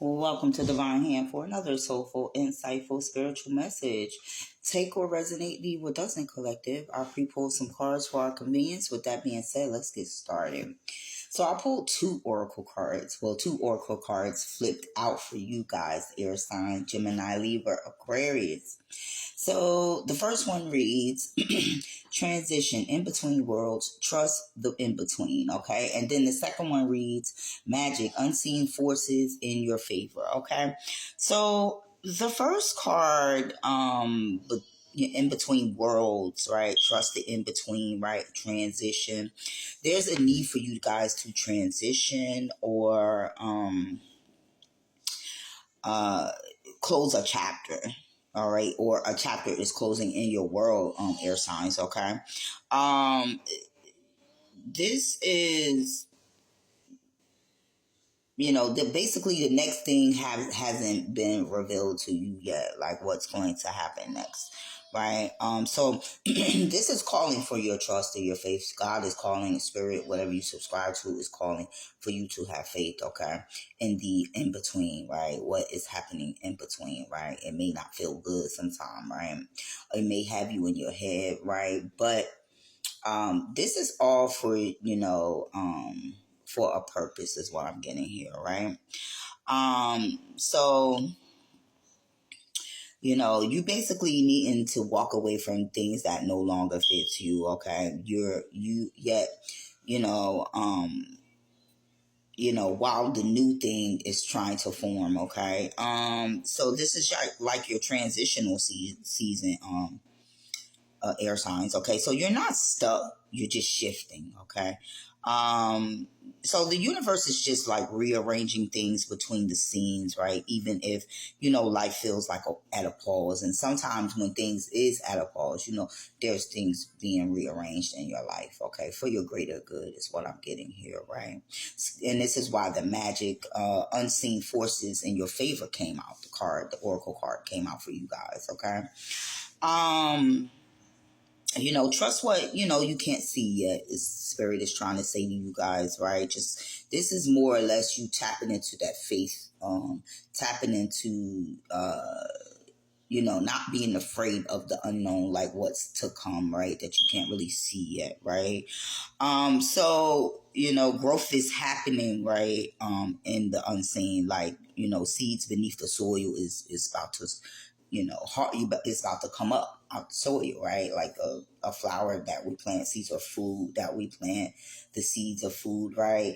Welcome to Divine Hand for another soulful, insightful, spiritual message. Take what resonate, leave what doesn't, collective. I pre-pulled some cards for our convenience. With that being said, let's get started. So I pulled two oracle cards. Well, two oracle cards flipped out for you guys, air sign, Gemini, Libra, Aquarius. So the first one reads transition in between worlds, trust the in between, okay? And then the second one reads magic, unseen forces in your favor, okay? So the first card, in between worlds, right? Trust the in between, right? Transition. There's a need for you guys to transition or close a chapter, all right, or a chapter is closing in your world, air signs, okay. This is, basically the next thing hasn't been revealed to you yet, like what's going to happen next, right? So this is calling for your trust and your faith. God is calling, spirit, whatever you subscribe to is calling for you to have faith, okay, in the in between, right? What is happening in between, right? It may not feel good sometime, right? It may have you in your head, right? But this is all for, for a purpose is what I'm getting here, right? So, you basically needing to walk away from things that no longer fits you, okay? You know, um, while the new thing is trying to form, okay? So this is like your transitional season, air signs, okay? So you're not stuck, you're just shifting, okay? um so the universe is just like rearranging things between the scenes, right? Even if life feels like at a pause, and sometimes when things is at a pause, there's things being rearranged in your life, okay, for your greater good is what I'm getting here, right? And this is why the magic, unseen forces in your favor came out. The oracle card came out for you guys, okay? um Trust what you can't see yet, is spirit is trying to say to you guys, right? Just this is more or less you tapping into that faith, tapping into not being afraid of the unknown, like what's to come, right? That you can't really see yet, right? So growth is happening, right? In the unseen, like seeds beneath the soil is about to, it's about to come up out the soil, right? Like a flower that we plant, seeds of food that we plant, the seeds of food, right?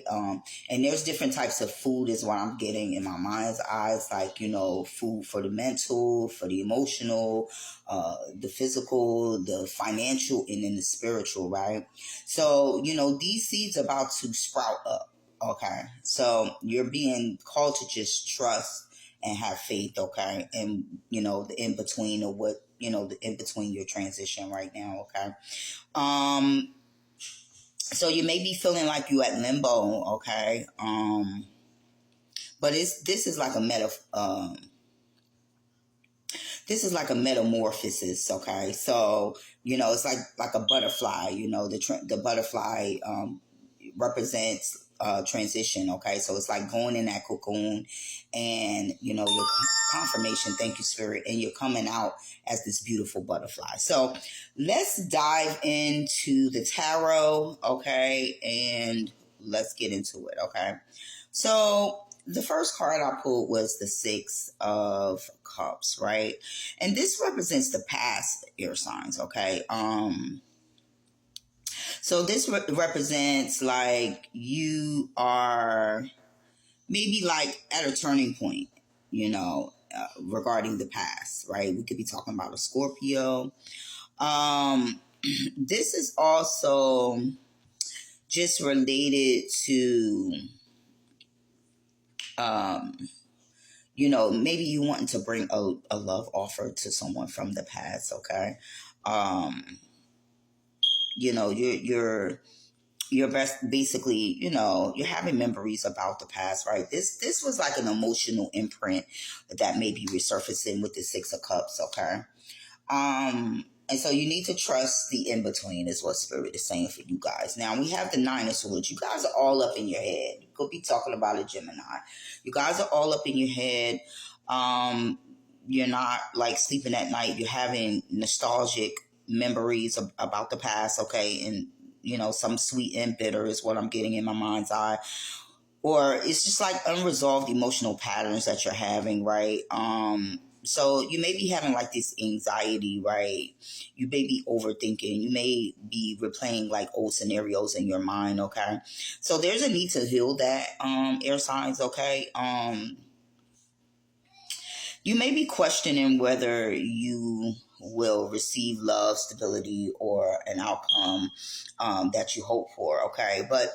And there's different types of food is what I'm getting in my mind's eyes, like, food for the mental, for the emotional, the physical, the financial, and then the spiritual, right? So, these seeds are about to sprout up. Okay. So you're being called to just trust and have faith, okay? And, the in between of what, the in between your transition right now, okay? So you may be feeling like you at limbo, okay? But this is like a this is like a metamorphosis, okay? So, it's like a butterfly, the butterfly represents transition, okay? So it's like going in that cocoon and, your confirmation, thank you, spirit, and you're coming out as this beautiful butterfly. So let's dive into the tarot, okay? And let's get into it, okay? So the first card I pulled was the Six of Cups, right? And this represents the past, air signs, okay? So this represents like you are maybe like at a turning point, regarding the past, right? We could be talking about a Scorpio. This is also just related to, maybe you wanting to bring a love offer to someone from the past, okay? You're best basically, you're having memories about the past, right? This was like an emotional imprint that may be resurfacing with the Six of Cups, okay? And so you need to trust the in between, is what Spirit is saying for you guys. Now we have the Nine of Swords. You guys are all up in your head. You could be talking about a Gemini. You guys are all up in your head. Um, you're not like sleeping at night. You're having nostalgic memories about the past, okay? And, some sweet and bitter is what I'm getting in my mind's eye. Or it's just like unresolved emotional patterns that you're having, right? So you may be having like this anxiety, right? You may be overthinking. You may be replaying like old scenarios in your mind, okay? So there's a need to heal that, air signs, okay? You may be questioning whether you will receive love, stability, or an outcome that you hope for, okay? But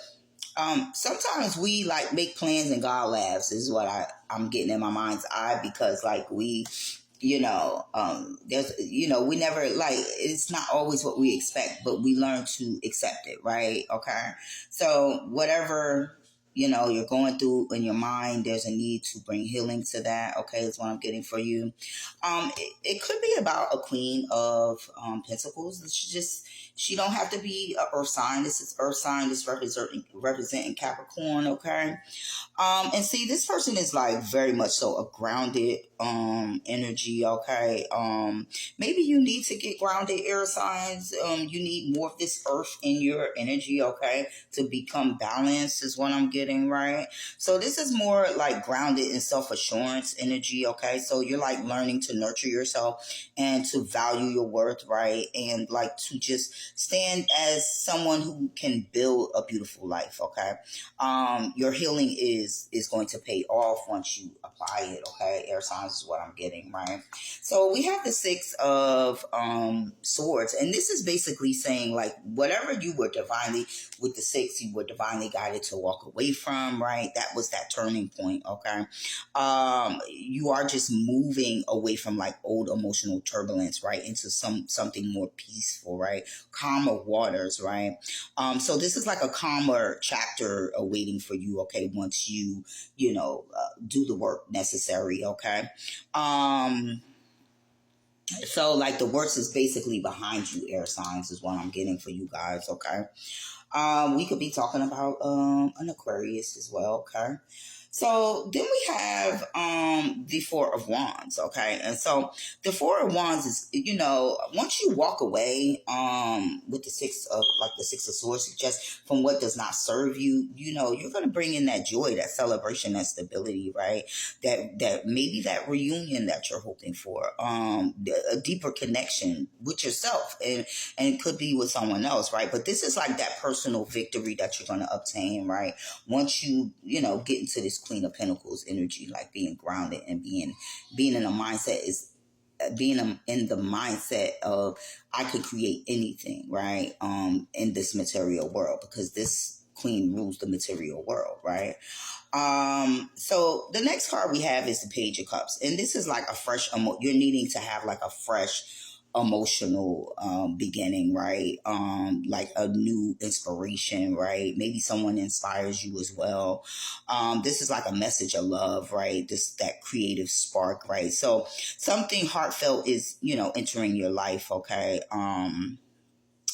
sometimes we like make plans and God laughs is what I'm getting in my mind's eye, because like there's, we never, like, it's not always what we expect, but we learn to accept it, right? Okay. So whatever, you're going through in your mind, there's a need to bring healing to that. Okay. Is what I'm getting for you. It could be about a queen of pentacles. She don't have to be an earth sign. This is earth sign. This representing Capricorn. Okay. And see, this person is like very much so a grounded energy, okay? Maybe you need to get grounded, air signs. You need more of this earth in your energy, okay, to become balanced is what I'm getting, right? So this is more like grounded and self-assurance energy, okay? So you're like learning to nurture yourself and to value your worth, right? And like to just stand as someone who can build a beautiful life, okay? Your healing is going to pay off once you apply it, okay? Air signs is what I'm getting, right? So we have the Six of Swords, and this is basically saying like whatever you were divinely, with the six, you were divinely guided to walk away from, right? That was that turning point, okay? You are just moving away from like old emotional turbulence, right, into something more peaceful, right? Calmer waters, right? So this is like a calmer chapter awaiting for you, okay, once you, do the work necessary, okay? So like the works is basically behind you, air signs is what I'm getting for you guys, okay? We could be talking about an Aquarius as well, okay? So then we have the Four of Wands, okay? And so the Four of Wands is, once you walk away with the Six of Swords suggests from what does not serve you, you're going to bring in that joy, that celebration, that stability, right? That maybe that reunion that you're hoping for, a deeper connection with yourself, and it could be with someone else, right? But this is like that personal victory that you're going to obtain, right? Once you, get into this Queen of Pentacles energy, like being grounded and being in a mindset is being in the mindset of I could create anything, right? In this material world, because this queen rules the material world, right? So the next card we have is the Page of Cups, and this is like a fresh you're needing to have like a fresh emotional beginning, right? Like a new inspiration, right? Maybe someone inspires you as well. This is like a message of love, right? That creative spark, right? So something heartfelt is, entering your life, okay?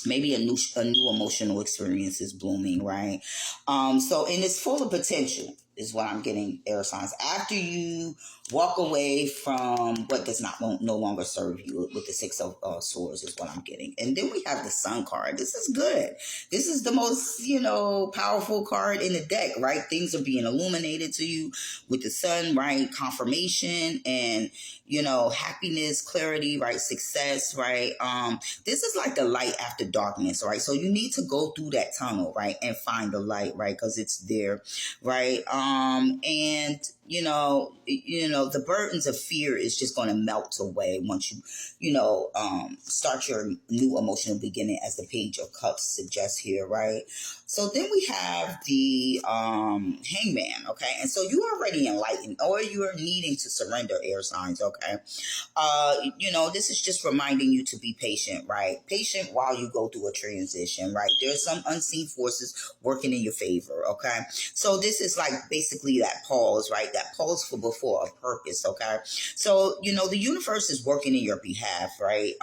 Maybe a new emotional experience is blooming, right? So and it's full of potential is what I'm getting, air signs. After you walk away from what does not no longer serve you, with the Six of Swords is what I'm getting. And then we have the Sun card. This is good. This is the most, powerful card in the deck, right? Things are being illuminated to you with the Sun, right? Confirmation and, happiness, clarity, right? Success, right? This is like the light after darkness, right? So you need to go through that tunnel, right? And find the light, right? Because it's there, right? And the burdens of fear is just going to melt away once you, start your new emotional beginning, as the Page of Cups suggests here, right? So then we have the Hangman, okay? And so you are already enlightened, or you are needing to surrender, air signs, okay? This is just reminding you to be patient, right? Patient while you go through a transition, right? There's some unseen forces working in your favor, okay? So this is like basically that pause, right? That pause for before a purpose, okay? So, the universe is working in your behalf, right?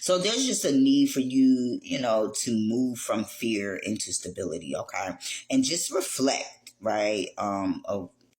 So there's just a need for you, to move from fear into stability, okay? And just reflect, right? Of